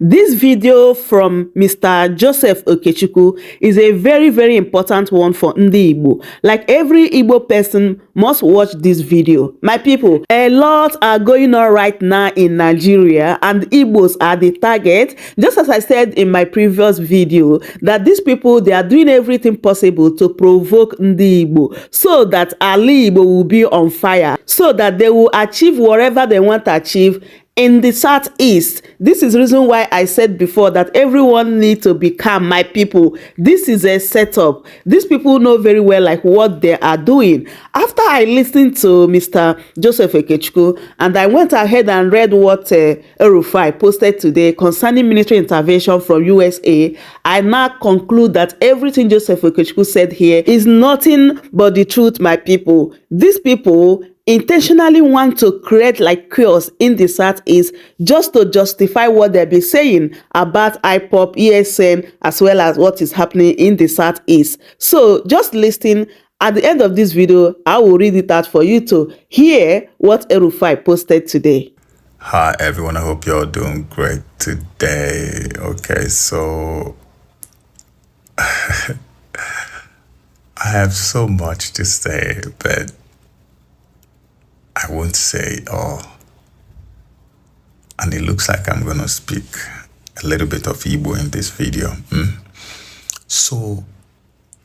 This video from Mr. Joseph Okechukwu is a very, very important one for Ndi Igbo. Like every Igbo person must watch this video. My people, a lot are going on right now in Nigeria and Igbos are the target. Just as I said in my previous video, that these people, they are doing everything possible to provoke Ndi Igbo so that Ali Igbo will be on fire, so that they will achieve whatever they want to achieve in the southeast. This is the reason why I said before that everyone needs to be calm, my people. This is a setup. These people know very well like what they are doing. After I listened to Mr. Joseph Okechukwu and I went ahead and read what Erufai posted today concerning military intervention from USA, I now conclude that everything Joseph Okechukwu said here is nothing but the truth, my people. These people intentionally want to create like chaos in the southeast just to justify what they'll be saying about IPOP, ESN, as well as what is happening in the southeast. So just listen. At the end of this video, I will read it out for you to hear what Erufai posted today. Hi everyone, I hope you're doing great today. Okay, so I have so much to say, but I won't say it all. And it looks like I'm going to speak a little bit of Igbo in this video. So,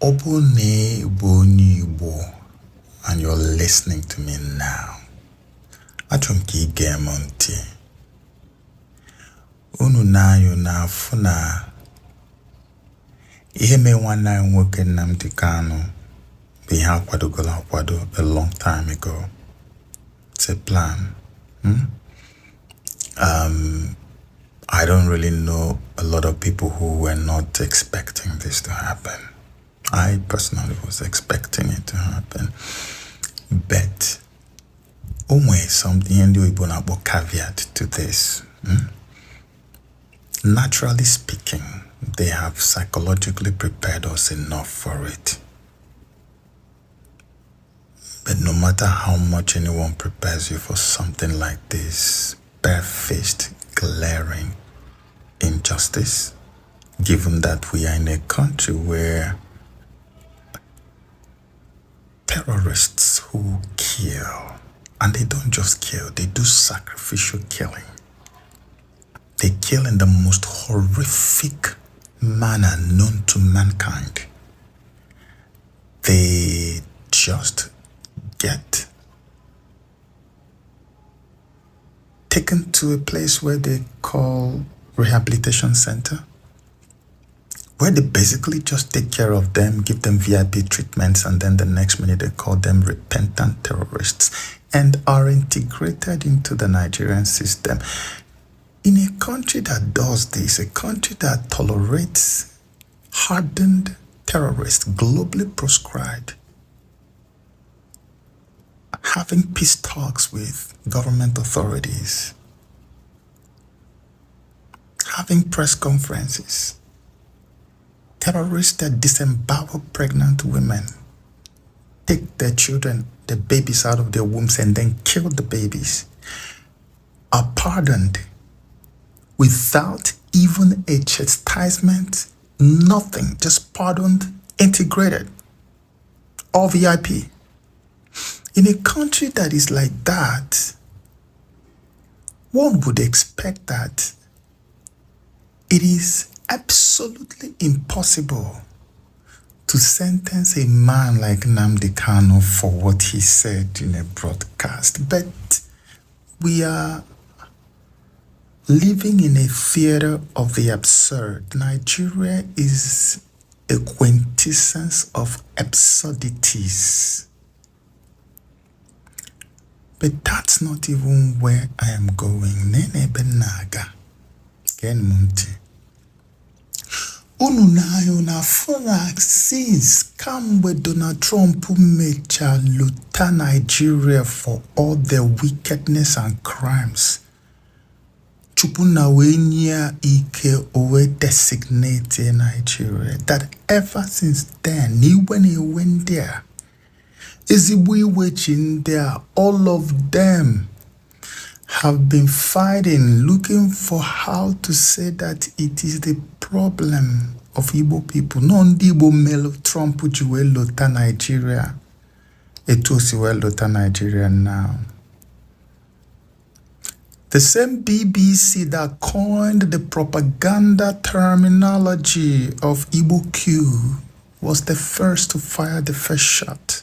Obone Boni Igbo, and you're listening to me now. Achomki Gemonti. Unu na yo na funa. Ihe me wana nwoke Nnamdi Kanu. Biha kwado a long time ago. It's a plan. I don't really know a lot of people who were not expecting this to happen. I personally was expecting it to happen. But always something Ndi Igbo na caveat to this. Naturally speaking, they have psychologically prepared us enough for it. But no matter how much anyone prepares you for something like this, barefaced, glaring injustice, given that we are in a country where terrorists who kill, and they don't just kill, they do sacrificial killing. They kill in the most horrific manner known to mankind. They just get taken to a place where they call rehabilitation center, where they basically just take care of them, give them VIP treatments, and then the next minute they call them repentant terrorists and are integrated into the Nigerian system. In a country that does this, a country that tolerates hardened terrorists, globally proscribed, having peace talks with government authorities, having press conferences, terrorists that disembowel pregnant women, take their children, the babies out of their wombs and then kill the babies, are pardoned without even a chastisement, nothing, just pardoned, integrated, all VIP. In a country that is like that, one would expect that it is absolutely impossible to sentence a man like Nnamdi Kanu for what he said in a broadcast. But we are living in a theater of the absurd. Nigeria is a quintessence of absurdities. But that's not even where I am going. Nene benaga. Ken munti. Unu na yo na funa since kamwe Donald Trump mecha luta Nigeria for all their wickedness and crimes. Chupuna wenya ike owe designate Nigeria. That ever since then, when he went there, is we watching there, all of them have been fighting, looking for how to say that it is the problem of Igbo people. No Ndi Igbo melo Trump ji wee lota Nigeria. Etu o si wee lota Nigeria now. The same BBC that coined the propaganda terminology of Igbo Q was the first to fire the first shot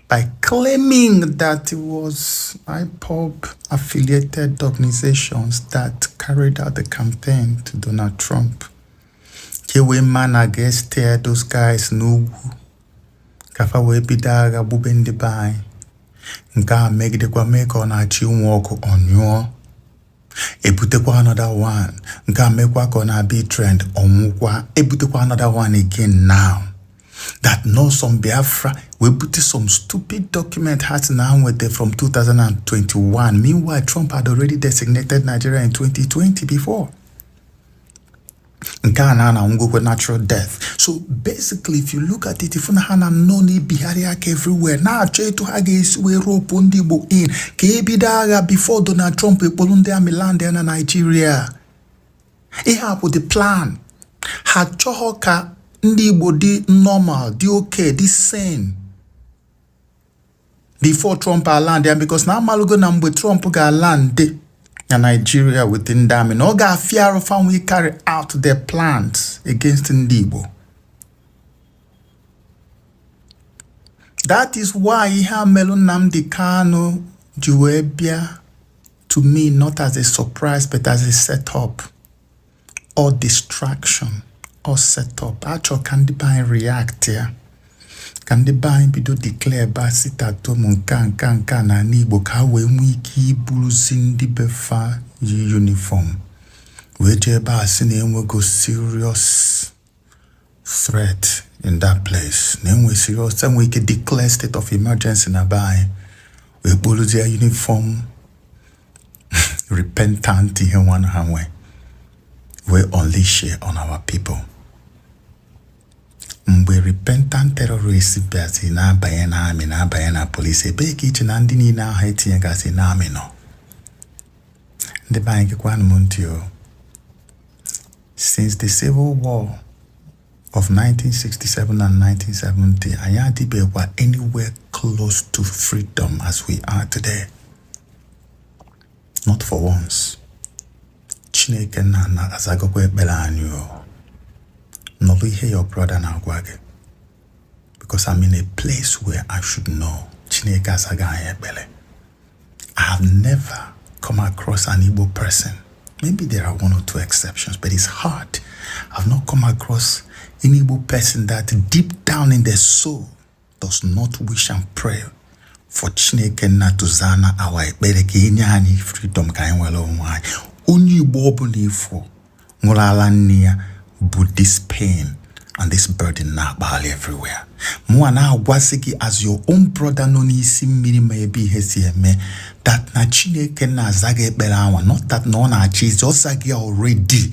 by claiming that it was IPOB affiliated organizations that carried out the campaign to Donald Trump. Kewe man against those guys no kafa we bidaga bubendi bai. Nka megide kwa meko na chi nwoku onyo. Ebute kwa another one. Nka mekwa kona be trend onwukwa. Ebute kwa another one again now. That no some Biafra we put some stupid document has now with them from 2021. Meanwhile, Trump had already designated Nigeria in 2020 before. Ghana with natural death. So basically, if you look at it, if hana noni bihariak everywhere, now try to hagis we rope Ndi Igbo in. Kebidaga before Donald Trump we polunde Milan in Nigeria. He had the plan. Had chohoka Ndi Igbo di normal, di okay, di sane. Before Trump land there, because now malugo namwe Trump ga land in Nigeria within them. No ga fear of how we carry out their plans against Ndi Igbo. That is why Nnamdi Kanu Juebia, to me, not as a surprise, but as a setup or distraction or setup. Actually, can the buy react here? Can the buy be do declare basita to munkan na Igbo ka we mwiki buluzin di befa uniform. We jeba sine go serious threat in that place. Then we serious time we can declare state of emergency na buy. We buluzi uniform repentant in one hand we unleash it on our people. Mgbe repentant terrorists bịazi na-abanye n'amị na-abanye na police ebe ka iche na ndị niile ahụ etinyegasị n'amị nọ. Ndị be anyị gekwanụ m ntị o. Since the Civil War of 1967 and 1970, anyị adịbekwa anywhere close to freedom as we are today. Not for once. Chineke na azagokwa ekpere anyị o. No, hear your brother now, because I'm in a place where I should know. I have never come across an Igbo person. Maybe there are one or two exceptions, but it's hard. I've not come across an Igbo person that deep down in their soul does not wish and pray for Chineke na tuzana awa ekpere ke inyani freedom ka enwelo onwai. Onye Igbo obunifo ngolala nnia. But this pain and this burden now bali everywhere. Mwana wasiki as your own brother no ni isi mmiri maybe hesieme that na Chineke na zage belawa, not that no na chi just zage already.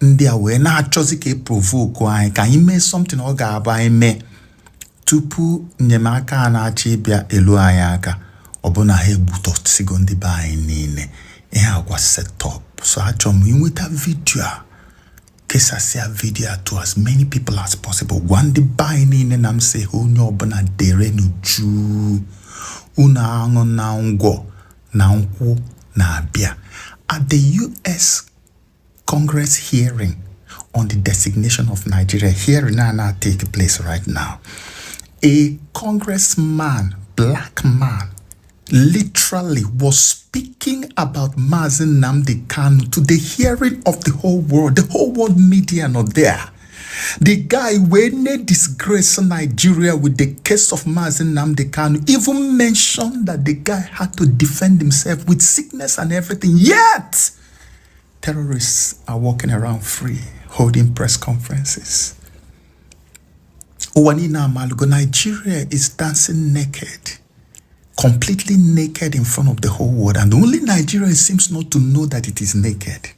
Ndi awe na achozi ke provoke wa ka ime something o ga aba ime tupu nyemaka na achi bia elu ayaka obuna he buto sigo ndi ba anyị niile. Ihe agwa set up. So achom inweta video Kesasia video to as many people as possible. One the buying in and I'm say who no bana dere no ju una ango na ngo na nku na bia. At the US Congress hearing on the designation of Nigeria, hearing now take place right now. A congressman, black man, literally was speaking about Mazi Nnamdi Kanu to the hearing of the whole world media not there. The guy when they disgrace Nigeria with the case of Mazi Nnamdi Kanu even mentioned that the guy had to defend himself with sickness and everything. Yet terrorists are walking around free, holding press conferences. Owanina Malugo, Nigeria is dancing naked. Completely naked in front of the whole world, and only Nigeria seems not to know that it is naked.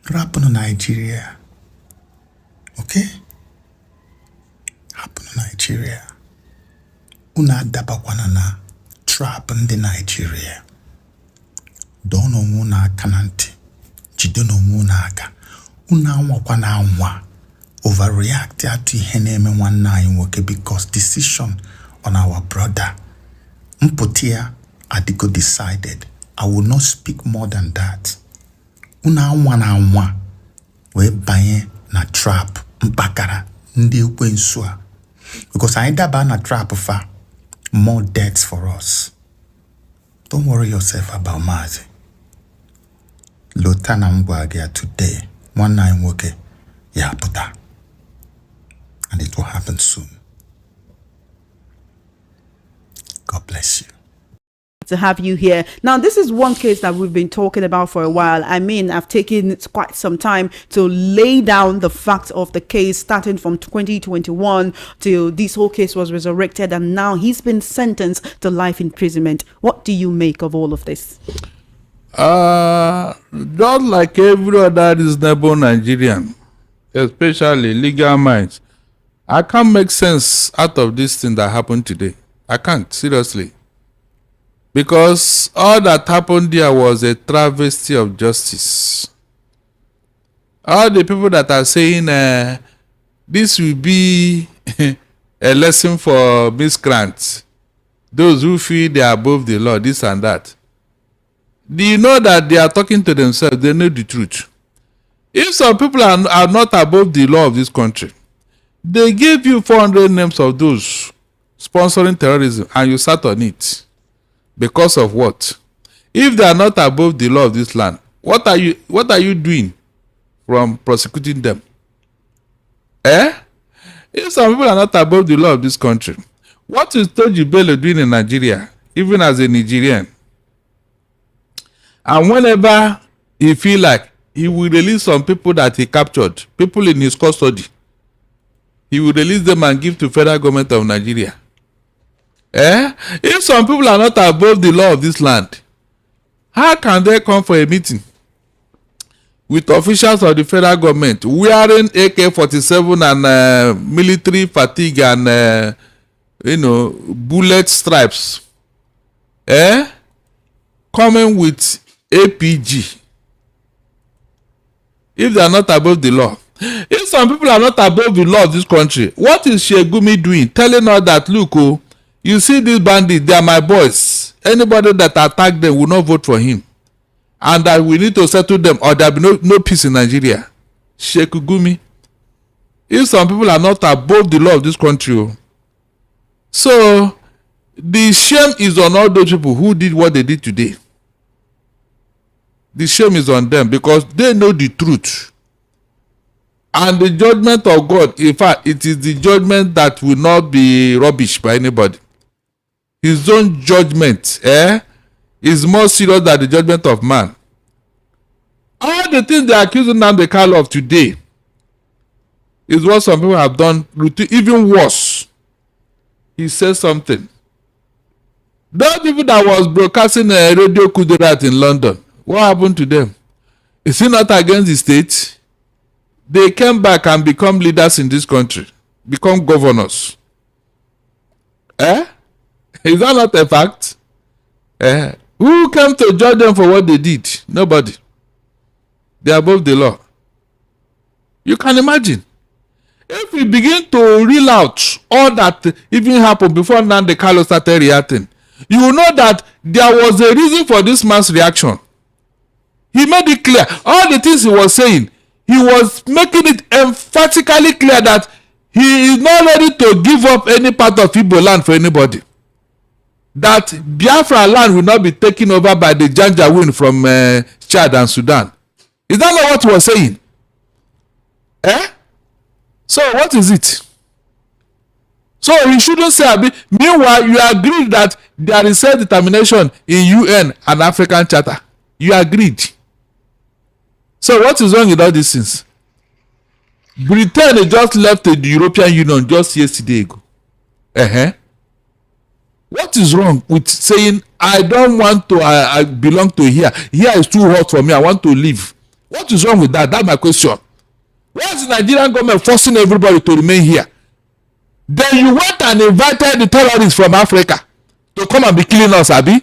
Happen on Nigeria. Okay? Happen on Nigeria. Una dabakwanana trap in the Nigeria. Dono muna kananti. Jidono muna aga. Una wakwa na anwa. Overreact to heneme one nine work because decision on our brother. Mpotia Adiko decided I will not speak more than that. Una anwa we banye na trap mpakara ndi ukwensua. Because I daba na trap fa more deaths for us. Don't worry yourself about Mazi. Lotana Mbwagia today, 19 woke, ya puta. And it will happen soon. God bless you. To have you here. Now, this is one case that we've been talking about for a while. I mean, I've taken quite some time to lay down the facts of the case, starting from 2021 till this whole case was resurrected, and now he's been sentenced to life imprisonment. What do you make of all of this? Just like every other reasonable Nigerian, especially legal minds, I can't make sense out of this thing that happened today. I can't, seriously. Because all that happened there was a travesty of justice. All the people that are saying this will be a lesson for miscreants, those who feel they are above the law, this and that. Do you know that they are talking to themselves? They know the truth. If some people are not above the law of this country, they give you 400 names of those sponsoring terrorism and you sat on it. Because of what? If they are not above the law of this land, what are you doing from prosecuting them? If some people are not above the law of this country, what is Toji Bello doing in Nigeria, even as a Nigerian? And whenever he feel like he will release some people that he captured, people in his custody, he will release them and give to federal government of Nigeria. If some people are not above the law of this land, how can they come for a meeting with officials of the federal government wearing AK-47 and military fatigue and bullet stripes, coming with APG, if they are not above the law? If some people are not above the law of this country, what is Shegumi doing? Telling us that, look, you see these bandits, they are my boys. Anybody that attack them will not vote for him. And that we need to settle them or there will be no peace in Nigeria. Shekugumi. If some people are not above the law of this country. So, the shame is on all those people who did what they did today. The shame is on them because they know the truth. And the judgment of God, in fact, it is the judgment that will not be rubbish by anybody. His own judgment is more serious than the judgment of man. All the things they are accusing Nnamdi Kanu of today is what some people have done, even worse. He says something. Those people that was broadcasting a radio Kudirat in London, what happened to them? Is it not against the state? They came back and become leaders in this country, become governors. Is that not a fact? Who came to judge them for what they did? Nobody. They are above the law. You can imagine. If we begin to reel out all that even happened before Nnamdi Kanu started reacting, you will know that there was a reason for this man's reaction. He made it clear. All the things he was saying, he was making it emphatically clear that he is not ready to give up any part of Igbo land for anybody. That Biafra land will not be taken over by the Janjaweed from Chad and Sudan. Is that not what he was saying? So what is it? So he shouldn't say, meanwhile, you agreed that there is self-determination in UN and African Charter. You agreed. So what is wrong with all these things? Britain just left the European Union just yesterday ago. What is wrong with saying, I don't want to, I belong to here. Here is too hot for me. I want to leave. What is wrong with that? That's my question. Why is the Nigerian government forcing everybody to remain here? Then you went and invited the terrorists from Africa to come and be killing us, Abi?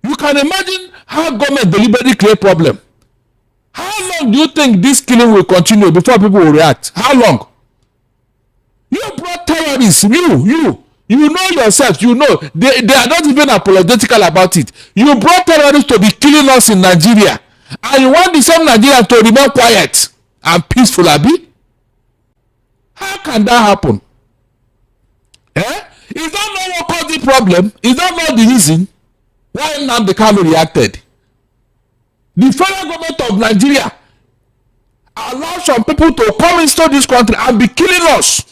You can imagine How government deliberately create problem? How long do you think this killing will continue before people will react? How long? You brought terrorists. You know yourself. You know they are not even apologetical about it. You brought terrorists to be killing us in Nigeria, and you want the same Nigerians to remain quiet and peaceful, Abi? How can that happen? Is that not what caused the problem? Is that not the reason why Nnamdi Kanu reacted? The federal government of Nigeria allowed some people to come into this country and be killing us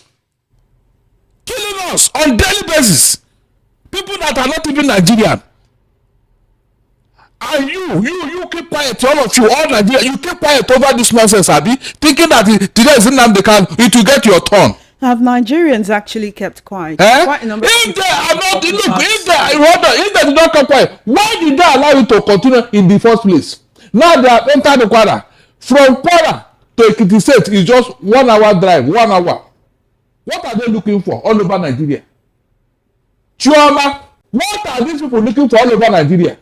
on daily basis. People that are not even Nigerian. And you keep quiet, all of you, all Nigeria, you keep quiet over this nonsense, Abi, thinking that today is Nnamdi Kanu, it will get your turn. Have Nigerians actually kept quiet? Quite a number if they are not, look, if they did not keep quiet, why did they allow you to continue in the first place? Now they have entered the Kwara. From Kwara to Ekiti State is just 1 hour drive, 1 hour. What are they looking for all over Nigeria? Chioma, what are these people looking for all over Nigeria?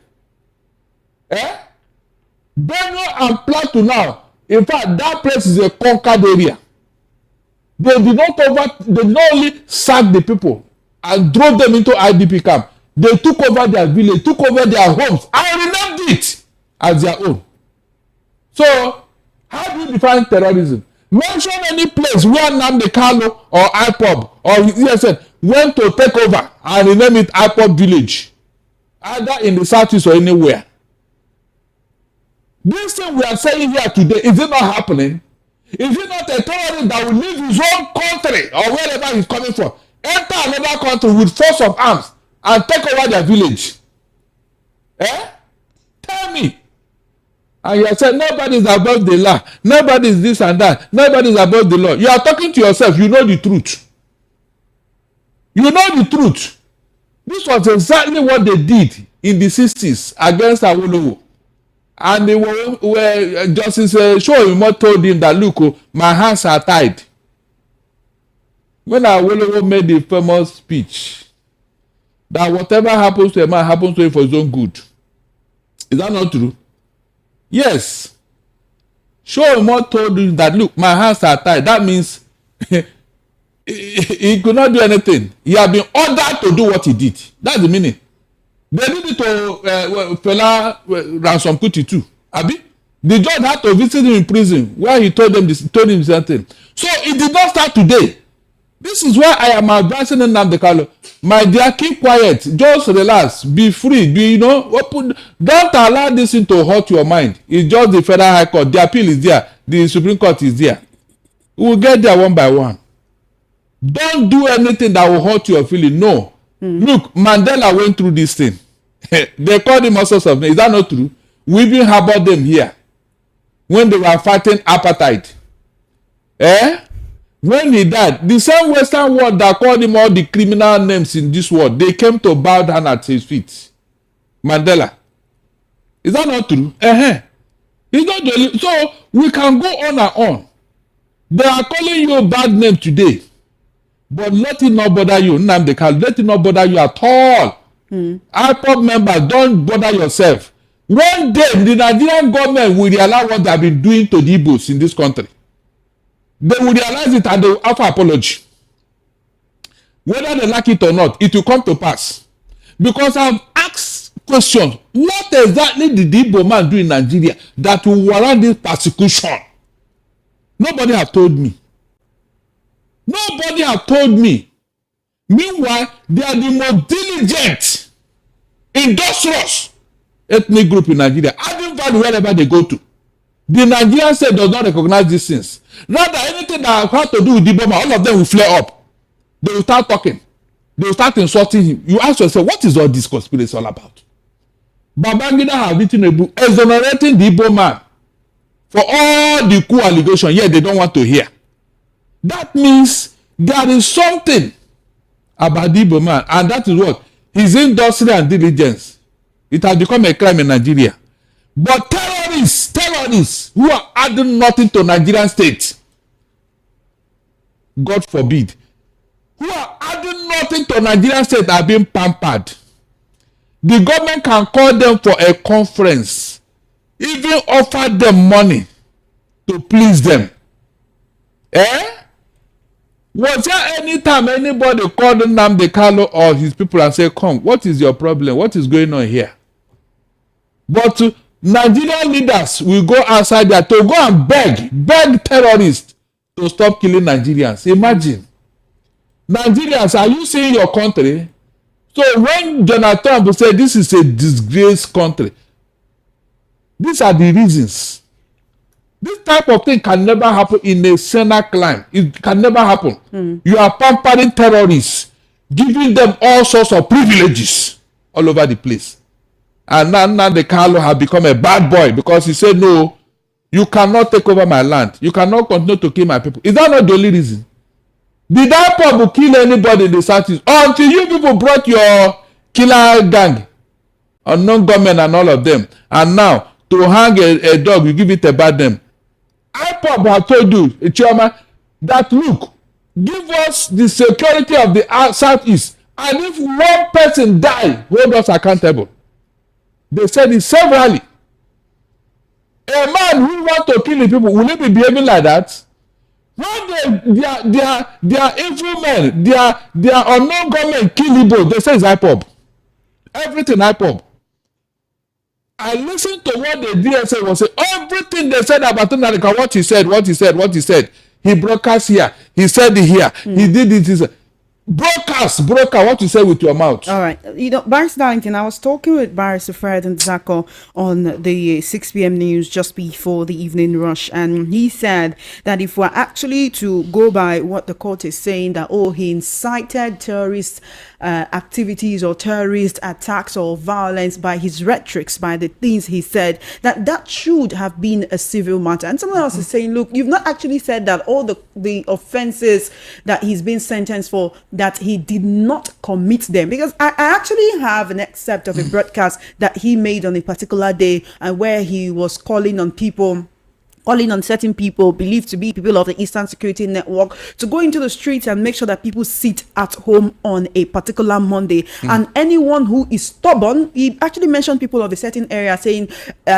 Benue and Plateau now, in fact, that place is a conquered area. They did not only sack the people and drove them into IDP camp. They took over their village, took over their homes, and renamed it as their own. So, how do you define terrorism? Mention any place where Nnamdi Kanu or IPOB or ESN went to take over and rename it IPOB village, either in the southeast or anywhere. This thing we are saying here today, is it not happening? Is it not a terrorist that will leave his own country or wherever he's coming from, enter another country with force of arms and take over their village? Tell me. And you are saying nobody is above the law, nobody is this and that, nobody is above the law. You are talking to yourself. You know the truth. You know the truth. This was exactly what they did in the 60s against Awolowo. And they were Justice Shoyimo told him that, look, my hands are tied. When Awolowo made the famous speech that whatever happens to a man happens to him for his own good. Is that not true? Yes. Shoyimo told him that, look, my hands are tied. That means he could not do anything. He had been ordered to do what he did. That's the meaning. They did it to Fela Ransom Kuti too. Abi? The judge had to visit him in prison where he told him something. So it did not start today. This is why I am advising Nnamdi Kanu. My dear, keep quiet. Just relax. Be free. Be, open. Don't allow this thing to hurt your mind. It's just the Federal High Court. The appeal is there. The Supreme Court is there. We will get there one by one. Don't do anything that will hurt your feeling. No. Look, Mandela went through this thing. They called him all sorts of names. Is that not true? We even harbored them here when they were fighting apartheid. When he died, the same Western world that called him all the criminal names in this world, they came to bow down at his feet. Mandela. Is that not true? It's not the, so we can go on and on. They are calling you a bad name today. But let it not bother you, Nnamdi Kanu. Let it not bother you at all. IPOB members, don't bother yourself. One day, the Nigerian government will realize what they have been doing to the Igbos in this country. They will realize it and they will offer apology. Whether they like it or not, it will come to pass. Because I've asked questions. What exactly did the Igbo man do in Nigeria that will warrant this persecution? Nobody have told me. Nobody have told me. Meanwhile, they are the most diligent, industrious ethnic group in Nigeria, adding value wherever they go to. The Nigerian state does not recognize these things. Rather, anything that has to do with the bomber, all of them will flare up. They will start talking. They will start insulting him. You ask yourself, what is all this conspiracy all about? Babangida have written a book exonerating the Igbo man for all the coup allegations, yet they don't want to hear. That means there is something about the Igbo man, and that is what? His industry and diligence. It has become a crime in Nigeria. But terrorists who are adding nothing to Nigerian state, God forbid, who are adding nothing to Nigerian state are being pampered. The government can call them for a conference, even offer them money to please them. Was there any time anybody called Nnamdi Kanu or his people and say, come, what is your problem? What is going on here? But Nigerian leaders will go outside there to go and beg terrorists to stop killing Nigerians. Imagine. Nigerians, are you seeing your country? So when Donald Trump said this is a disgraced country, these are the reasons. This type of thing can never happen in a Senate climb. It can never happen. You are pampering terrorists, giving them all sorts of privileges all over the place. And now the Kanu have become a bad boy because he said, no, you cannot take over my land. You cannot continue to kill my people. Is that not the only reason? Did IPOB kill anybody in the Southeast? Until you people brought your killer gang, unknown government and all of them. And now, to hang a dog, you give it a bad name. IPOB have told you, Chioma, that look, give us the security of the Southeast. And if one person die, hold us accountable. They said it severally. A man who wants to kill the people, will he be behaving like that? When they are evil men, they are unknown government kill Igbos, they say it's IPOB. Everything IPOB. I listened to what the DSA was saying. Everything they said about Nnamdi Kanu, what he said. He broadcast here. He said it here. He did it. Broadcast, what you say with your mouth. All right. You know, Barrister Darlington, I was talking with Barrister Fred and Zako on the 6 p.m. news just before the evening rush, and he said that if we're actually to go by what the court is saying, that, oh, he incited terrorist activities or terrorist attacks or violence by his rhetorics, by the things he said, that should have been a civil matter. And someone else is saying, look, you've not actually said that all the offenses that he's been sentenced for, that he did not commit them. Because I actually have an excerpt of a broadcast that he made on a particular day, and where he was calling on certain people believed to be people of the Eastern Security Network to go into the streets and make sure that people sit at home on a particular Monday. And anyone who is stubborn, he actually mentioned people of a certain area, saying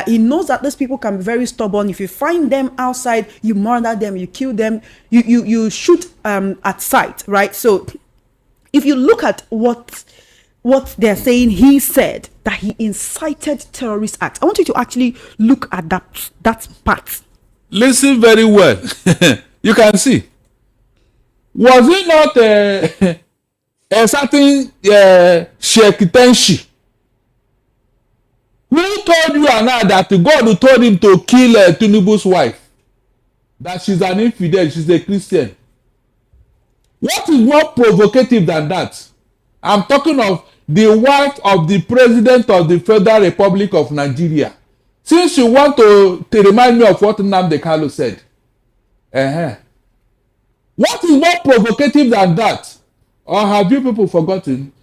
he knows that those people can be very stubborn. If you find them outside, you murder them, you kill them, you shoot at sight, right? So if you look at what they're saying, he said that he incited terrorist acts. I want you to actually look at that part. Listen very well. You can see. Was it not a certain Sheikh Tenshi who told you and I that God told him to kill Tinubu's wife? That she's an infidel, she's a Christian. What is more provocative than that? I'm talking of the wife of the president of the Federal Republic of Nigeria. Since you want to remind me of what Nnamdi Kanu said. What is more provocative than that? Or have you people forgotten?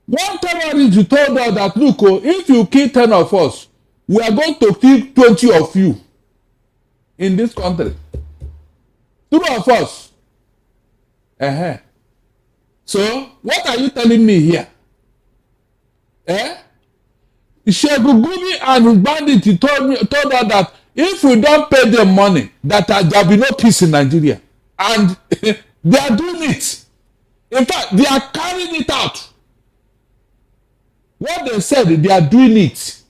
One terrorist you told us that, look, if you kill 10 of us, we are going to kill 20 of you in this country. 2 of us. So, what are you telling me here? Sheikh Gumi and his bandits told us that if we don't pay them money, that there will be no peace in Nigeria. And they are doing it. In fact, they are carrying it out. What they said, they are doing it.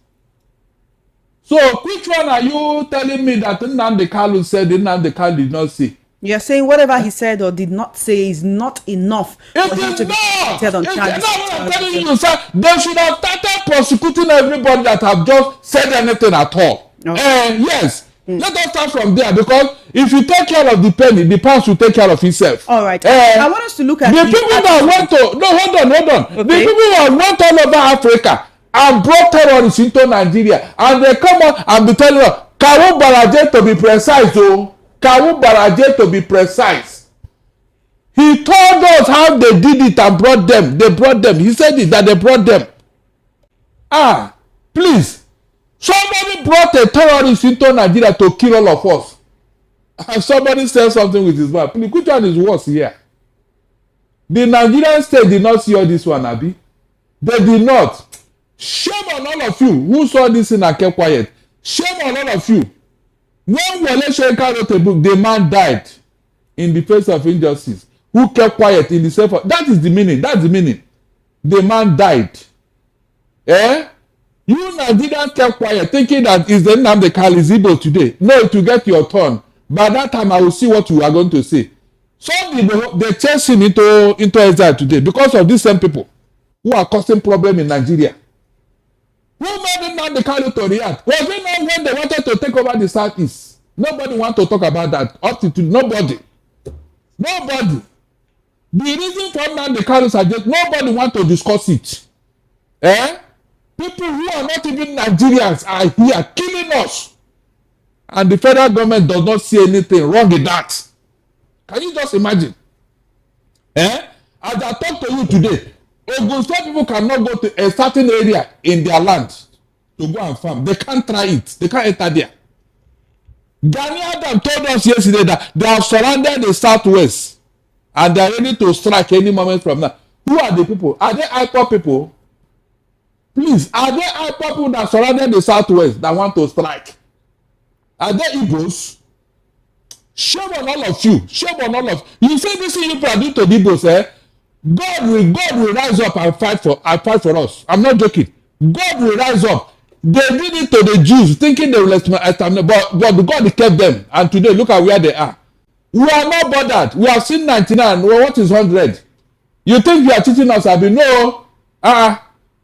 So, which one are you telling me that Nnamdi Kanu said Nnamdi Kanu did not say? You're saying whatever he said or did not say is not enough for him to be convicted on charges. What I'm telling you, sir. They should have started prosecuting everybody that have just said anything at all. Okay. Yes. Let us start from there, because if you take care of the penny, the pound will take care of itself. All right. I want us to look at the people that went to. No, hold on. Okay. The people that went all over Africa and brought terrorists into Nigeria, and they come out and be telling us, Kawu Baraje to be precise, though. Kawu Baraje to be precise. He told us how they did it and brought them. They brought them. He said it, that they brought them. Please. Somebody brought a terrorist into Nigeria to kill all of us. And somebody said something with his mouth. Please, which one is worse here? The Nigerian state did not see all this one, Abi. They did not. Shame on all of you who saw this thing and kept quiet. Shame on all of you. When Wole Soyinka wrote a book, the man died in the face of injustice. Who kept quiet in the self? That is the meaning. That's the meaning. The man died. Eh? You Nigerians kept quiet, thinking that is the Nnamdi Kanu's Igbo today. No, to get your turn. By that time, I will see what you are going to say. Some people, they chase him into exile today because of these same people who are causing problem in Nigeria. Who made Nnamdi Kanu to react? Was it not when they wanted to take over the Southeast? Nobody want to talk about that. Up to nobody. Nobody. The reason for Nnamdi Kanu's suggestion, nobody want to discuss it. Eh? People who are not even Nigerians are here killing us. And the federal government does not see anything wrong in that. Can you just imagine? Eh? As I talk to you today, Ogun State people cannot go to a certain area in their land to go and farm. They can't try it. They can't enter there. Gani Adam told us yesterday that they have surrounded the Southwest and they are ready to strike any moment from now. Who are the people? Are they Igbos people? Please, are they Igbos people that surrounded the Southwest that want to strike? Are they Igbos? Shame on all of you. Shame on all of you. You say this thing you do to the Igbos, eh? God will rise up and fight for us. I'm not joking. God will rise up. They did it to the Jews, thinking they will exterminate, but God kept them. And today, look at where they are. We are not bothered. We have seen 99. Well, what is 100? You think you are teaching us, Abi? No.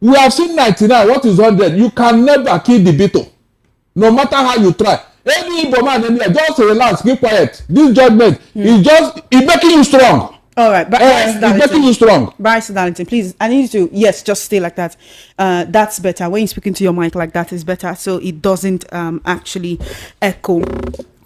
We have seen 99. What is 100? You can never kill the beetle. No matter how you try. Any Igbo man, just relax, keep quiet. This judgment is it's making you strong. All right, but it's making you strong. Bryce Darlington, please, I need you to, just stay like that. That's better. When you're speaking to your mic like that is better, so it doesn't actually echo.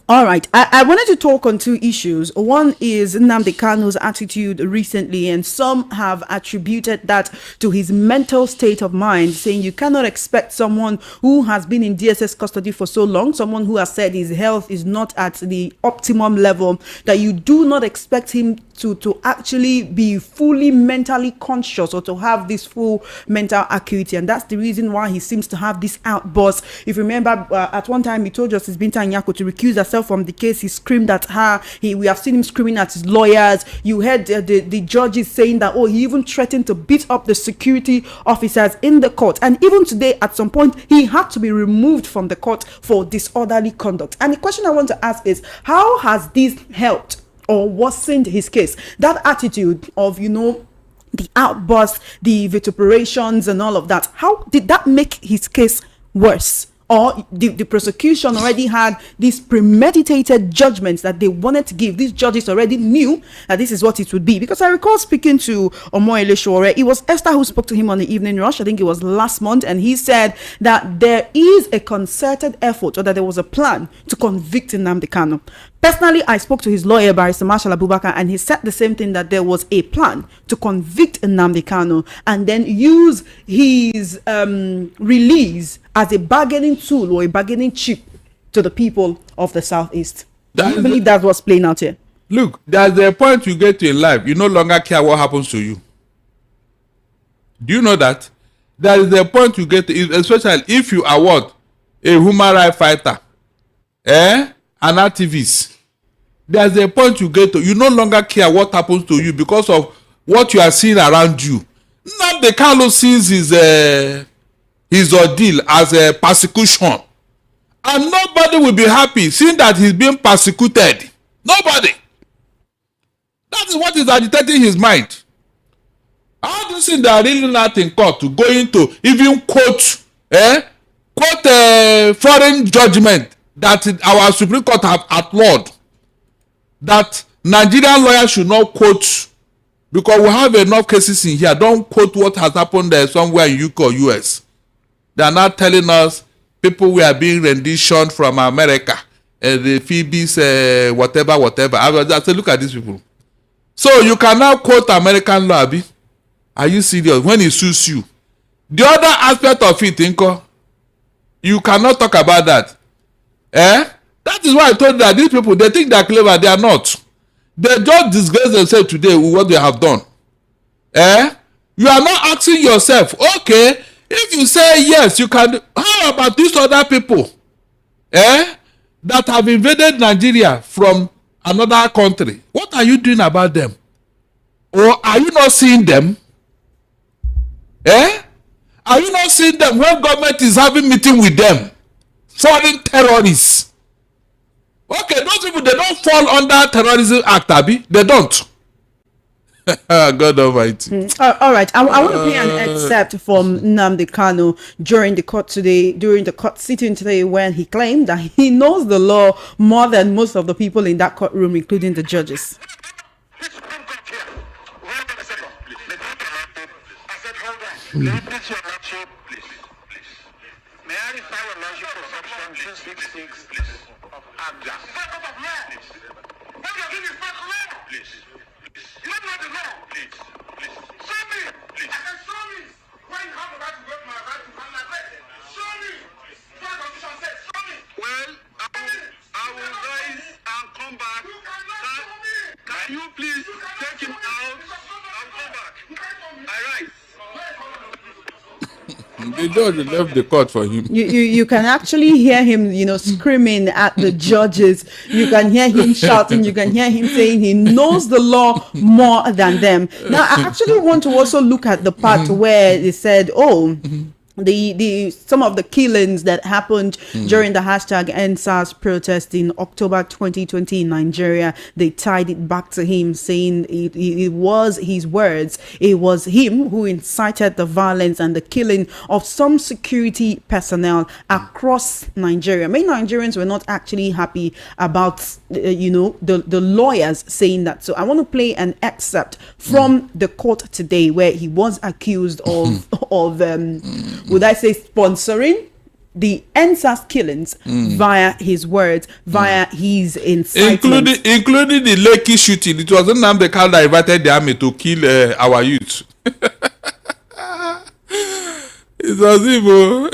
All right, I wanted to talk on two issues. One is Nnamdi Kanu's attitude recently, and some have attributed that to his mental state of mind, saying you cannot expect someone who has been in DSS custody for so long, someone who has said his health is not at the optimum level, that you do not expect him to actually be fully mentally conscious or to have this full mental acuity. And that's the reason why he seems to have this outburst. If you remember, at one time he told Justice Binta Nyako to recuse herself from the case. He screamed at her. We have seen him screaming at his lawyers. You heard the judges saying that, he even threatened to beat up the security officers in the court. And even today, at some point, he had to be removed from the court for disorderly conduct. And the question I want to ask is, how has this helped or worsened his case? That attitude of, the outburst, the vituperations and all of that, how did that make his case worse? Or the prosecution already had these premeditated judgments that they wanted to give. These judges already knew that this is what it would be. Because I recall speaking to Omoyele Sowore. It was Esther who spoke to him on the Evening Rush. I think it was last month. And he said that there is a concerted effort, or that there was a plan to convict Nnamdi Kanu. Personally, I spoke to his lawyer, Barrister Marshall Abubakar, and he said the same thing, that there was a plan to convict Nnamdi Kanu and then use his release as a bargaining tool or a bargaining chip to the people of the Southeast. Do you believe that's what's playing out here? Look, there's a point you get to in life, you no longer care what happens to you. Do you know that? There is a point you get to, especially if you are what? A human rights fighter. An activist. There's a point you get to, you no longer care what happens to you because of what you are seeing around you. Nnamdi Kanu sees his ordeal as a persecution. And nobody will be happy seeing that he's being persecuted. Nobody. That is what is agitating his mind. How do you think they are really not in court to go into even quote foreign judgment that our Supreme Court have outlawed, that Nigerian lawyers should not quote, because we have enough cases in here. Don't quote what has happened there somewhere in UK or US. They are not telling us people were being renditioned from America, the Phoebe's whatever. I said, look at these people. So you can now quote American law, Abi? Are you serious? When it suits you. The other aspect of it, Inko, you cannot talk about that. That is why I told you that these people, they think they are clever. They are not. They just disgrace themselves today with what they have done. You are not asking yourself, okay, If you say yes, you can. How about these other people that have invaded Nigeria from another country? What are you doing about them? Or are you not seeing them? Are you not seeing them when government is having meeting with them? Foreign terrorists. Okay, those people, they don't fall under terrorism act, Abi. They don't. God Almighty. All right, I want to play an excerpt from Nnamdi Kanu during the court sitting today, when he claimed that he knows the law more than most of the people in that courtroom, including the judges. Please, your lordship, please. May I refer your lordship to section 266, please, of ABJA? Please. What you're doing is not law. Please. You don't know the law. Please. Show me. Please. I can show me. When you have the right to work, my right to have my right. Show me. What the constitution says. Show me. Well, I will rise and come back. You cannot show me. Can you please take him out and come back? I rise. The judge left the court for him. You can actually hear him, screaming at the judges. You can hear him shouting. You can hear him saying he knows the law more than them. Now, I actually want to also look at the part where they said, the some of the killings that happened during the hashtag #EndSARS protest in October 2020 in Nigeria. They tied it back to him, saying it was his words. It was him who incited the violence and the killing of some security personnel across Nigeria. Many Nigerians were not actually happy about the lawyers saying that. So I want to play an excerpt from the court today, where he was accused of would I say sponsoring the #EndSARS killings via his words, via his incitement. Including the Lekki shooting. It was Nnamdi Kanu that invited the army to kill our youth. It was evil.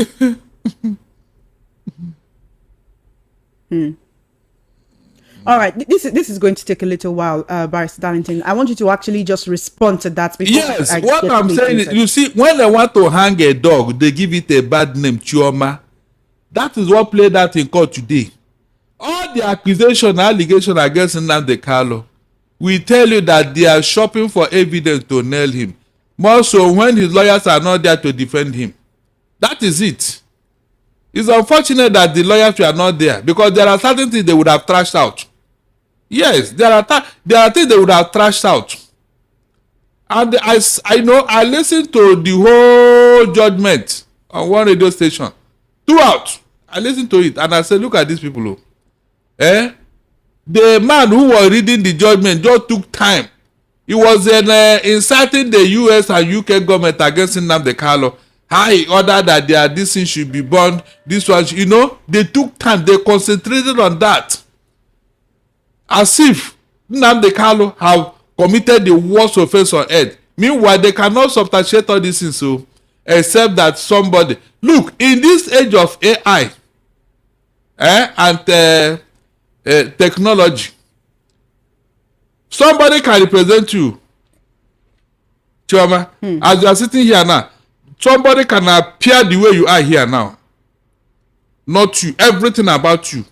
All right, this is going to take a little while, Barrister Darlington. I want you to actually just respond to that. Yes, what I'm saying is, you see, when they want to hang a dog, they give it a bad name, Chioma. That is what played out in court today. All the allegation against Nnamdi Kanu, we tell you that they are shopping for evidence to nail him. More so when his lawyers are not there to defend him. That is it. It's unfortunate that the lawyers were not there, because there are certain things they would have trashed out. Yes, there are things they would have trashed out. And I listened to the whole judgment on one radio station. Throughout, I listened to it and I said, look at these people. The man who was reading the judgment just took time. He was inciting the US and UK government against Nnamdi Kanu. How he ordered that this thing should be burned. This one, they took time. They concentrated on that. As if Nnamdi Kanu have committed the worst offense on earth. Meanwhile, they cannot substantiate all these things, except that somebody. Look, in this age of AI and technology, somebody can represent you, Chioma, as you are sitting here now. Somebody can appear the way you are here now. Not you. Everything about you.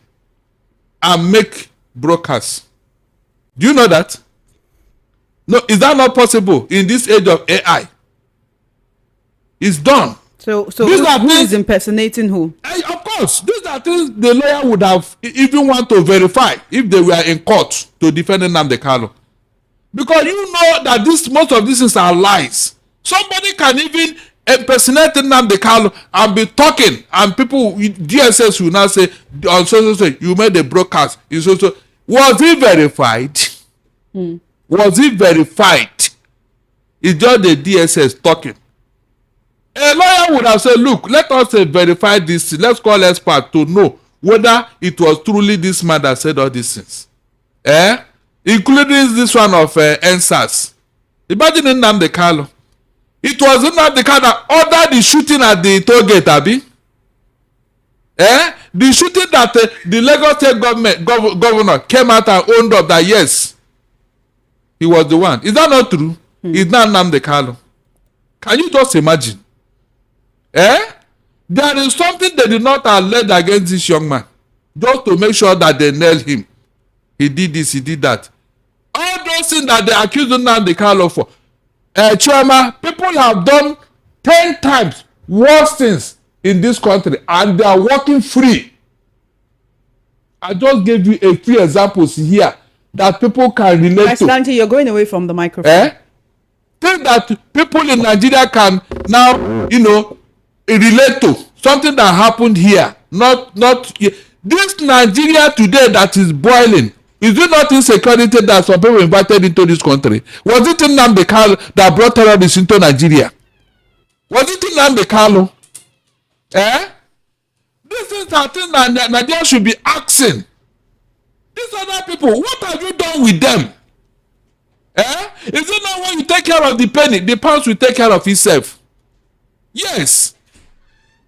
And make broadcasts. Do you know that? No, is that not possible in this age of AI? It's done. So who is impersonating who? Of course. These are things the lawyer would have even want to verify if they were in court to defend Nnamdi Kanu. Because you know that most of these things are lies. Somebody can even impersonate Nnamdi Kanu and be talking, and people DSS will now say on so you made a broadcast. Was it verified? Was it verified? It's just the DSS talking. A lawyer would have said, look, let us verify this. Let's call expert to know whether it was truly this man that said all these things. Including this one of #EndSARS. Imagine Nnamdi Kanu. It was Nnamdi Kanu that ordered the shooting at the toll gate, Abi. The shooting that the Lagos State governor came out and owned up that yes, he was the one. Is that not true? It's not Nnamdi Kanu. Can you just imagine? There is something they did not allege against this young man, just to make sure that they nail him. He did this, he did that. All those things that they accused Nnamdi Kanu for. Chairman, people have done 10 times worse things in this country, and they are working free. I just gave you a few examples here that people can relate to. Aslanti, you're going away from the microphone. Things that people in Nigeria can now, relate to. Something that happened here. Not this Nigeria today that is boiling. Is it not insecurity that some people invited into this country? Was it Nnamdi Kanu that brought terrorists into Nigeria? Was it Nnamdi Kanu? This is the thing that Nigeria should be asking. These other people, what have you done with them? Is it not when you take care of the penny, the pounds will take care of itself? Yes.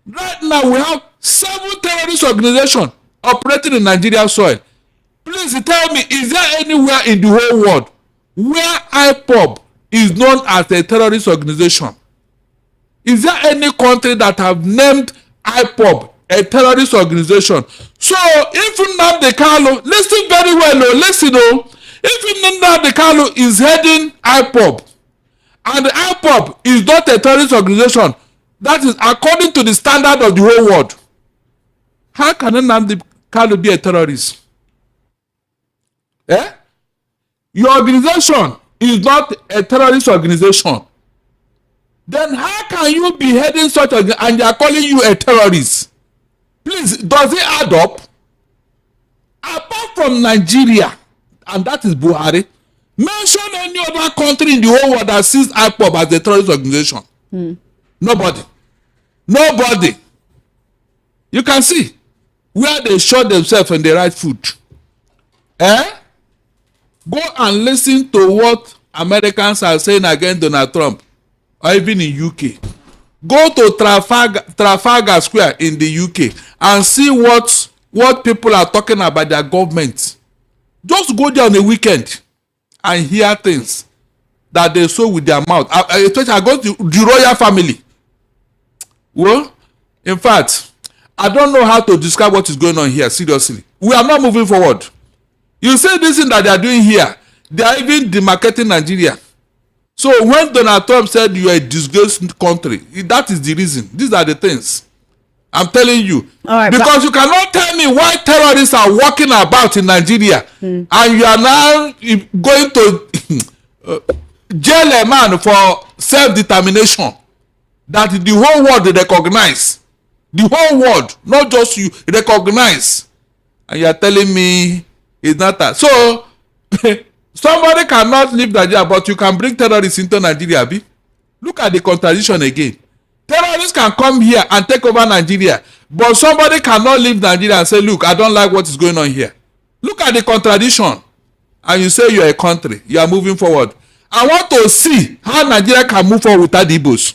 Right now we have 7 terrorist organizations operating in Nigeria soil. Please tell me, is there anywhere in the whole world where IPOB is known as a terrorist organization? Is there any country that have named IPOB a terrorist organization? So if Nnamdi Kanu, listen very well, listen, if Nnamdi Kanu is heading IPOB, and IPOB is not a terrorist organization, that is according to the standard of the whole world, how can Nnamdi Kanu be a terrorist? Your organization is not a terrorist organization. Then how can you be heading such a, and they are calling you a terrorist? Please, does it add up? Apart from Nigeria, and that is Buhari, mention any other country in the whole world that sees IPOB as a terrorist organization. Nobody. You can see where they shot themselves when they write food. Go and listen to what Americans are saying against Donald Trump, or even in UK. Go to Trafalgar Square in the UK and see what people are talking about their government. Just go there on a weekend and hear things that they sow with their mouth. Especially I go to the royal family. Well, in fact, I don't know how to describe what is going on here, seriously. We are not moving forward. You say this thing that they are doing here, they are even demarcating Nigeria. So when Donald Trump said you are a disgraced country, that is the reason. These are the things I'm telling you. All right, because you cannot tell me why terrorists are walking about in Nigeria and you are now going to jail a man for self-determination that the whole world recognize. The whole world, not just you, recognize. And you are telling me it's not that. So somebody cannot leave Nigeria, but you can bring terrorists into Nigeria, Abi. Look at the contradiction again. Terrorists can come here and take over Nigeria, but somebody cannot leave Nigeria and say, look, I don't like what is going on here. Look at the contradiction. And you say you are a country, you are moving forward. I want to see how Nigeria can move forward without the Igbos.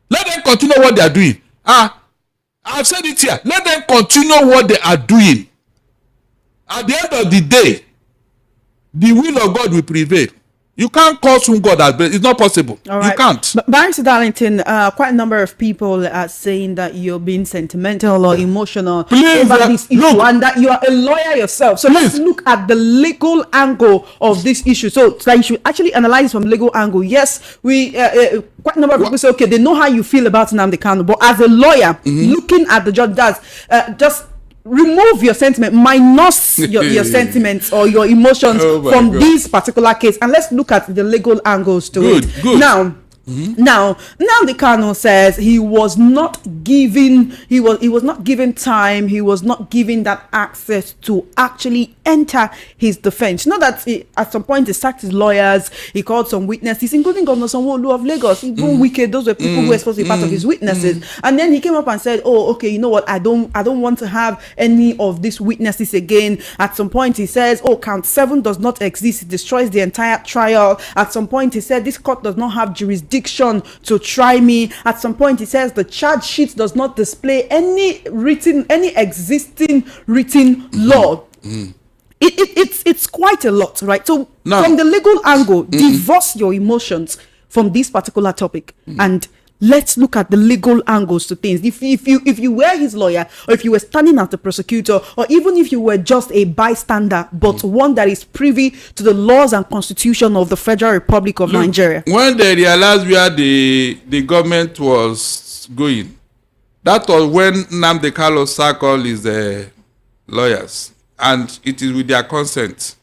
Let them continue what they are doing. I've said it here. Let them continue what they are doing. At the end of the day, the will of God will prevail. You can't curse whom God has blessed. It's not possible. Right. You can't. But Barrister Darlington, quite a number of people are saying that you're being sentimental or emotional over this issue, and that you are a lawyer yourself. So let's look at the legal angle of this issue. So that you should actually analyze from legal angle. Yes, we quite a number of people say, okay, they know how you feel about Nnamdi Kanu, but as a lawyer, looking at the judge, just remove your sentiment, minus your sentiments or your emotions from this particular case, and let's look at the legal angles to it. Now, Nnamdi Kanu says he was not given time, he was not given that access to actually enter his defense. Not that at some point he sacked his lawyers, he called some witnesses, including Governor Sanwo-Olu of Lagos, even Wicked. Those were people who were supposed to be part of his witnesses. And then he came up and said, oh, okay, you know what, I don't want to have any of these witnesses again. At some point he says, oh, count 7 does not exist, it destroys the entire trial. At some point he said, this court does not have jurisdiction to try me. At some point he says the charge sheet does not display any existing written law. It's quite a lot, right? So from the legal angle, divorce your emotions from this particular topic and let's look at the legal angles to things. If you were his lawyer, or if you were standing as the prosecutor, or even if you were just a bystander, but one that is privy to the laws and constitution of the Federal Republic of Nigeria. When they realized where the government was going, that was when Nnamdi Kanu sacked all his lawyers, and it is with their consent.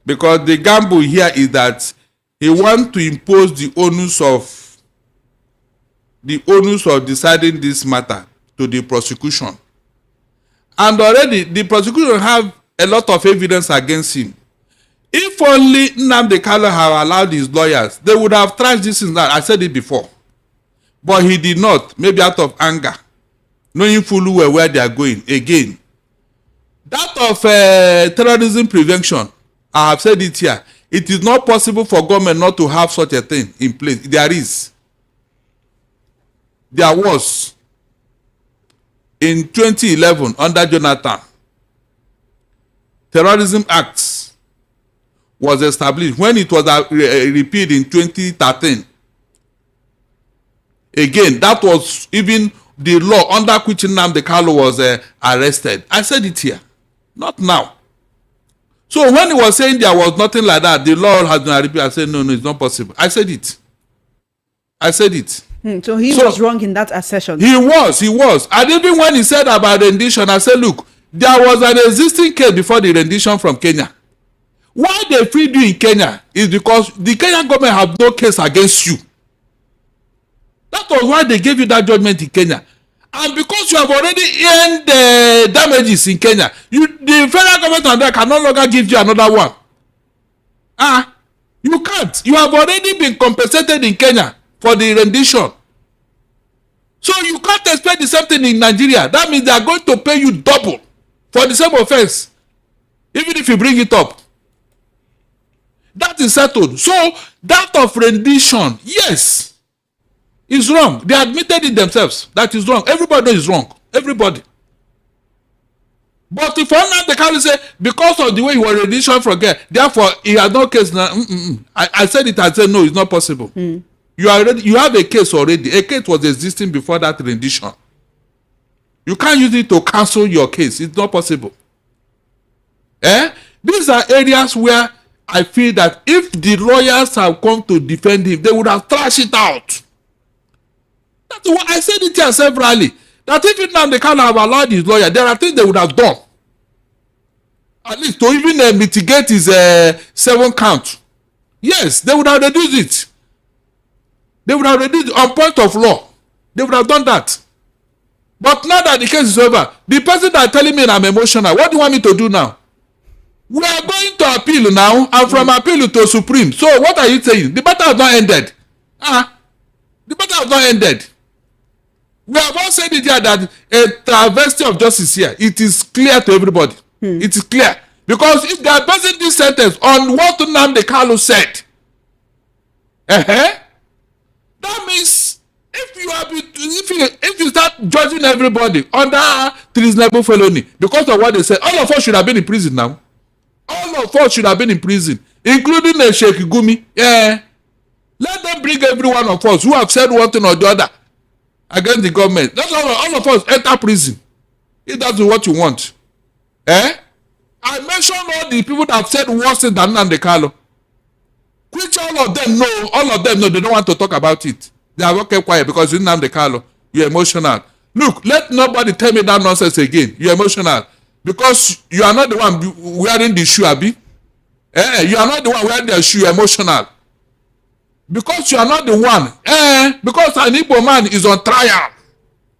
Because the gamble here is that he wants to impose the onus of deciding this matter to the prosecution. And already the prosecution have a lot of evidence against him. If only Nnamdi Kanu had allowed his lawyers, they would have trashed this in that. I said it before. But he did not, maybe out of anger, knowing fully well where they are going. Again, that of terrorism prevention, I have said it here. It is not possible for government not to have such a thing in place. There is. There was. In 2011, under Jonathan, Terrorism Act was established. When it was repealed in 2013, again, that was even the law under which Nnamdi Kanu was arrested. I said it here, not now. So when he was saying there was nothing like that, the law has been repealed, I said, no, it's not possible. I said it. So he was wrong in that assertion. He was. And even when he said about rendition, I said, look, there was an existing case before the rendition from Kenya. Why they freed you in Kenya is because the Kenyan government have no case against you. That was why they gave you that judgment in Kenya. And because you have already earned the damages in Kenya, the federal government can no longer give you another one. You can't. You have already been compensated in Kenya for the rendition. So you can't expect the same thing in Nigeria. That means they are going to pay you double for the same offense, even if you bring it up. That is settled. So that of rendition, yes, is wrong. They admitted it themselves. That is wrong. Everybody is wrong. Everybody. But if Nnamdi Kanu say because of the way he was rendition from here, therefore he has no case now. I said it. I said no, it's not possible. You have a case already. A case was existing before that rendition. You can't use it to cancel your case. It's not possible. These are areas where I feel that if the lawyers have come to defend him, they would have thrashed it out. That's what I said it here severally. That if Nnamdi Kanu have allowed his lawyer, there are things they would have done. At least to even mitigate his 7 count. Yes, they would have reduced it. They would have reduced it on point of law. They would have done that. But now that the case is over, the person that is telling me I'm emotional, what do you want me to do now? We are going to appeal now, and from appeal to Supreme. So what are you saying? The matter has not ended. The matter has not ended. We have all said it here that a travesty of justice here. It is clear to everybody. It is clear. Because if they are basing this sentence on what Nnamdi Kanu said, that means if you start judging everybody under treasonable felony because of what they said, all of us should have been in prison now. All of us should have been in prison, including Sheikh Gumi. Let them bring every one of us who have said one thing or the other against the government. Let all of us enter prison. If that's what you want. I mentioned all the people that have said worse than Nnamdi Kanu. Which all of them know they don't want to talk about it. They have kept quiet because you're Nnamdi Kanu. You're emotional. Look, let nobody tell me that nonsense again. You're emotional. Because you are not the one wearing the shoe, Abi. You are not the one wearing the shoe. You're emotional. Because you are not the one. Because an Igbo man is on trial.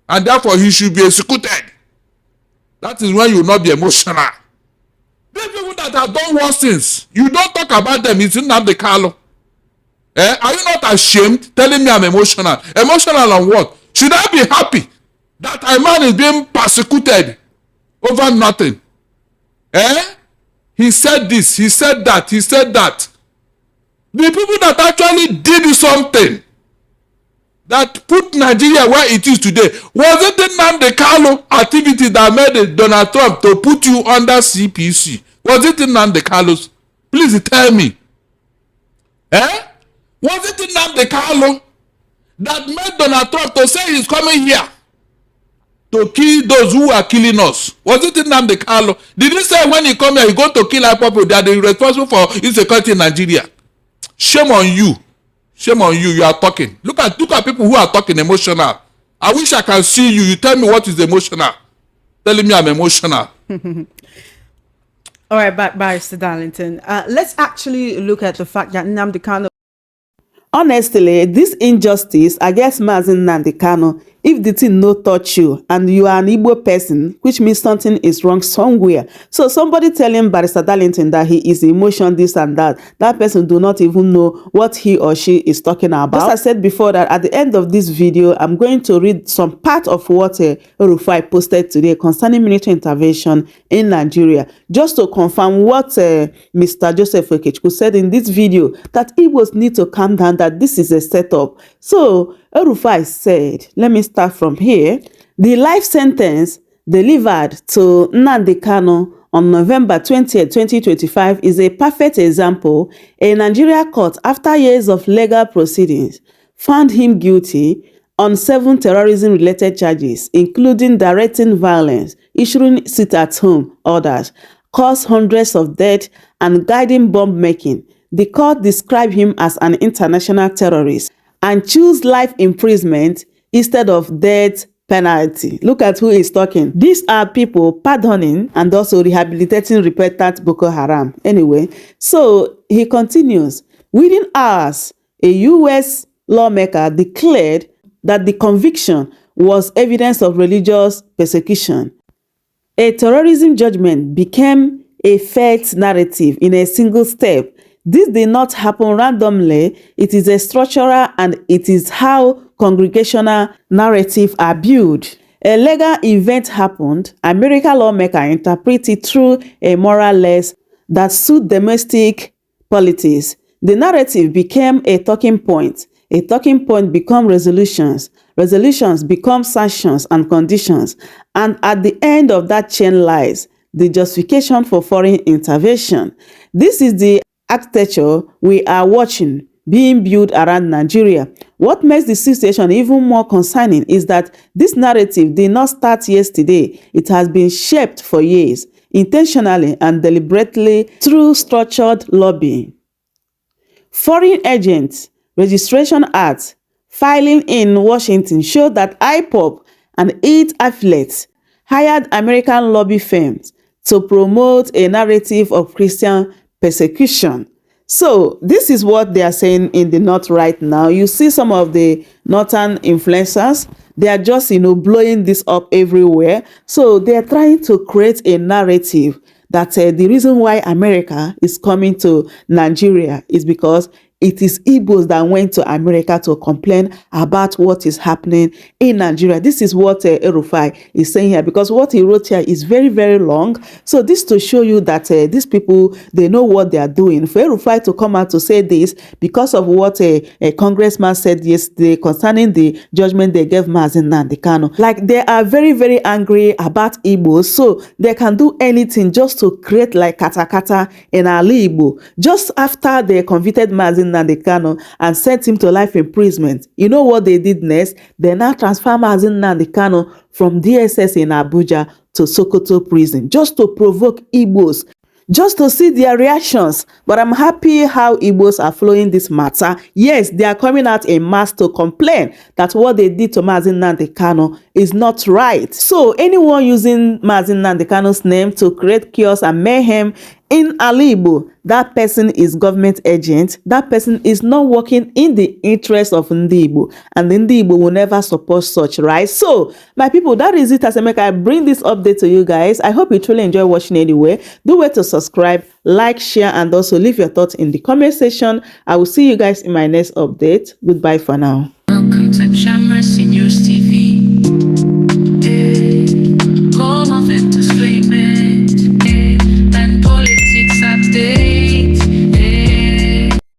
And therefore he should be executed. That is when you will not be emotional. These people that have done worse things, you don't talk about them. It's Nnamdi Kanu. Are you not ashamed telling me I'm emotional? Emotional on what? Should I be happy that a man is being persecuted over nothing? He said this, he said that, he said that. The people that actually did something that put Nigeria where it is today, was it the Nnamdi Kanu activity that made Donald Trump to put you under CPC? Was it the Nnamdi Kanu's? Please tell me. Was it the Nnamdi Kanu that made Donald Trump to say he's coming here to kill those who are killing us? Was it Nnamdi Kanu? Did he say when he come here, he's going to kill our people? They are the responsible for insecurity in Nigeria. Shame on you. Shame on you. You are talking. Look at people who are talking emotional. I wish I can see you. You tell me what is emotional. Telling me I'm emotional. All right, Barrister Darlington. Let's actually look at the fact that Nnamdi Kanu. Honestly, this injustice against Mazi Nnamdi Kanu, if the thing no touch you and you are an Igbo person, which means something is wrong somewhere. So somebody telling Barrister Darlington that he is emotion this and that person do not even know what he or she is talking about. As I said before, that at the end of this video, I'm going to read some part of what Rufai posted today concerning military intervention in Nigeria, just to confirm what Mr. Joseph Okechukwu said in this video, that Igbos need to calm down, that this is a setup. So Rufai said, let me start from here. The life sentence delivered to Nnamdi Kanu on November 20th, 2025 is a perfect example. A Nigeria court, after years of legal proceedings, found him guilty on 7 terrorism-related charges, including directing violence, issuing sit-at-home orders, caused hundreds of deaths, and guiding bomb making. The court described him as an international terrorist and choose life imprisonment instead of death penalty. Look at who is talking. These are people pardoning and also rehabilitating repentant Boko Haram. Anyway, so he continues. Within hours, a U.S. lawmaker declared that the conviction was evidence of religious persecution. A terrorism judgment became a fact narrative in a single step. This did not happen randomly. It is a structural, and it is how congregational narratives are built. A legal event happened. American lawmaker interpreted through a moral lens that suit domestic politics. The narrative became a talking point. A talking point become resolutions. Resolutions become sanctions and conditions. And at the end of that chain lies the justification for foreign intervention. This is the architecture we are watching being built around Nigeria. What makes the situation even more concerning is that this narrative did not start yesterday. It has been shaped for years, intentionally and deliberately through structured lobbying. Foreign agents, registration acts, filing in Washington showed that IPOB and its affiliates hired American lobby firms to promote a narrative of Christian persecution. So this is what they are saying in the North right now. You see some of the Northern influencers, they are just, blowing this up everywhere. So they are trying to create a narrative that the reason why America is coming to Nigeria is because it is Igbos that went to America to complain about what is happening in Nigeria. This is what Rufai is saying here, because what he wrote here is very, very long. So this to show you that these people, they know what they are doing. For Rufai to come out to say this because of what a congressman said yesterday concerning the judgment they gave Mazi Nnamdi Kanu. Like, they are very, very angry about Igbos, so they can do anything just to create like katakata in Ali Igbo. Just after they convicted Mazi Nnamdi Kanu and sent him to life imprisonment, you know what they did next? They now transfer Mazi Nnamdi Kanu from DSS in Abuja to Sokoto prison, just to provoke Igbos, just to see their reactions. But I'm happy how Igbos are following this matter. Yes, they are coming out in mass to complain that what they did to Mazi Nnamdi Kanu is not right. So anyone using Mazi Nnamdi Kanu's name to create chaos and mayhem in Ali Igbo, that person is government agent. That person is not working in the interest of Ndi Igbo, and Ndi Igbo will never support such, right? So, my people, that is it. As I bring this update to you guys. I hope you truly enjoy watching anyway. Do wait to subscribe, like, share, and also leave your thoughts in the comment section. I will see you guys in my next update. Goodbye for now. Welcome to Mercy News TV.